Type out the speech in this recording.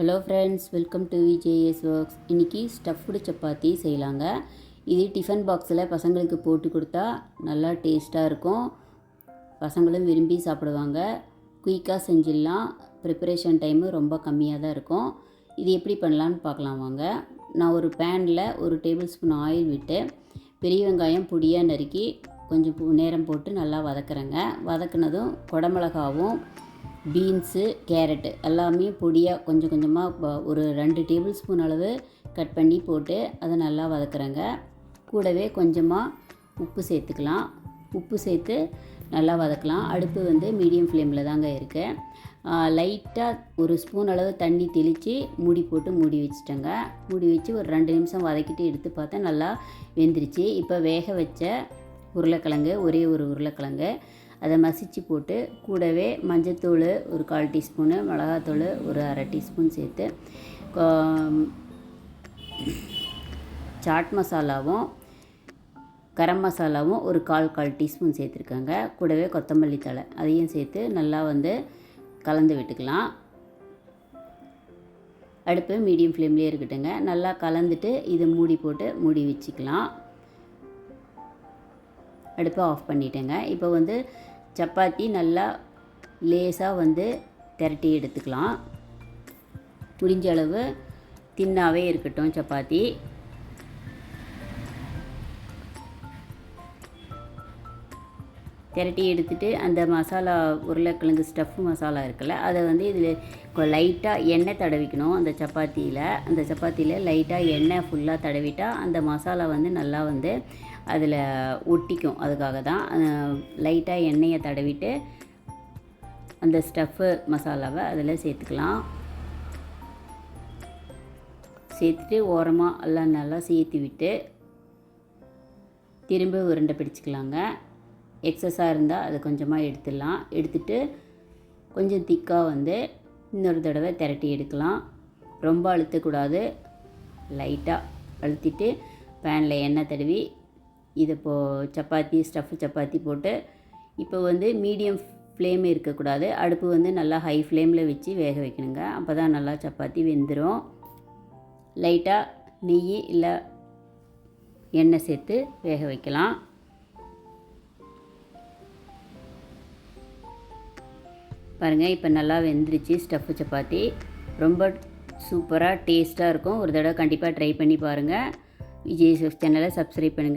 Hello friends, welcome to VJS works. இன்றைக்கி stuffed chapati செய்யலாங்க. இது டிஃபன் பாக்ஸில் பசங்களுக்கு போட்டு கொடுத்தா நல்லா டேஸ்ட்டாக இருக்கும். பசங்களும் விரும்பி சாப்பிடுவாங்க. குயிக்காக செஞ்சிடலாம். ப்ரிப்பரேஷன் டைமு ரொம்ப கம்மியாக தான் இருக்கும். இது எப்படி பண்ணலான்னு பார்க்கலாம் வாங்க. நான் ஒரு பேனில் 1 டேபிள் ஸ்பூன் ஆயில் விட்டு பெரிய வெங்காயம் பொடியாக நறுக்கி கொஞ்சம் நேரம் போட்டு நல்லா வதக்குறேங்க. வதக்குனதும் குடமிளகாவும் பீன்ஸு, கேரட்டு எல்லாமே பொடியாக கொஞ்சம் கொஞ்சமாக ஒரு 2 டேபிள் ஸ்பூன் அளவு கட் பண்ணி போட்டு அதை நல்லா வதக்குறேங்க. கூடவே கொஞ்சமாக உப்பு சேர்த்துக்கலாம். உப்பு சேர்த்து நல்லா வதக்கலாம். அடுப்பு மீடியம் ஃப்ளேமில் தாங்க இருக்குது. லைட்டாக ஒரு ஸ்பூன் அளவு தண்ணி தெளித்து மூடி போட்டு மூடி வச்சுட்டேங்க. மூடி வச்சு ஒரு 2 நிமிஷம் வதக்கிட்டு எடுத்து பார்த்தா நல்லா வெந்துருச்சு. இப்போ வேக வச்ச உருளைக்கிழங்கு, ஒரே ஒரு உருளைக்கிழங்கு அதை மசிச்சு போட்டு கூடவே மஞ்சத்தூள் ஒரு 1/4 டீஸ்பூனு, மிளகாத்தூள் ஒரு 1/2 டீஸ்பூன் சேர்த்து சாட் மசாலாவும் கரம் மசாலாவும் ஒரு 1/4 டீஸ்பூன் சேர்த்துருக்கேங்க. கூடவே கொத்தமல்லி தழை அதையும் சேர்த்து நல்லா கலந்து விட்டுக்கலாம். அடுப்பு மீடியம் ஃப்ளேம்லேயே இருக்கட்டுங்க. நல்லா கலந்துட்டு இதை மூடி போட்டு மூடி வச்சுக்கலாம். அடுப்பை ஆஃப் பண்ணிட்டேங்க. இப்போ சப்பாத்தி நல்லா லேசாக திரட்டி எடுத்துக்கலாம். முடிஞ்ச அளவு தின்னாவே இருக்கட்டும் சப்பாத்தி. திரட்டி எடுத்துகிட்டு அந்த மசாலா உருளைக்கிழங்கு ஸ்டஃப் மசாலா இருக்குல்ல, அதை இதில் லைட்டாக எண்ணெய் தடவிக்கணும். அந்த சப்பாத்தியில் லைட்டாக எண்ணெய் ஃபுல்லாக தடவிட்டால் அந்த மசாலா நல்லா அதில் ஒட்டிக்கும். அதுக்காக தான் லைட்டாக எண்ணெயை தடவிட்டு அந்த ஸ்டஃப்பு மசாலாவை அதில் சேர்த்துக்கலாம். சேர்த்துட்டு ஓரமாக எல்லாம் நல்லா சேர்த்து விட்டு திரும்ப உருண்டை பிடிச்சிக்கலாங்க. எக்ஸஸாக இருந்தால் அதை கொஞ்சமாக எடுத்துடலாம். எடுத்துட்டு கொஞ்சம் திக்காக இன்னொரு தடவை திரட்டி எடுக்கலாம். ரொம்ப அழுத்தக்கூடாது. லைட்டாக அழுத்திட்டு பேனில் எண்ணெய் தடவி இதை சப்பாத்தி ஸ்டஃப் சப்பாத்தி போட்டு இப்போ மீடியம் ஃப்ளேம் இருக்கக்கூடாது. அடுப்பு நல்லா ஹை ஃப்ளேமில் வச்சு வேக வைக்கணுங்க. அப்போ தான் நல்லா சப்பாத்தி வெந்துடும். லைட்டாக நெய் இல்லை எண்ணெய் சேர்த்து வேக வைக்கலாம். பாருங்கள், இப்போ நல்லா வெந்துருச்சு ஸ்டஃப் சப்பாத்தி. ரொம்ப சூப்பராக டேஸ்ட்டாக இருக்கும். ஒரு தடவை கண்டிப்பாக ட்ரை பண்ணி பாருங்கள். விஜய் சேனலை சப்ஸ்கிரைப் பண்ணுங்கள்.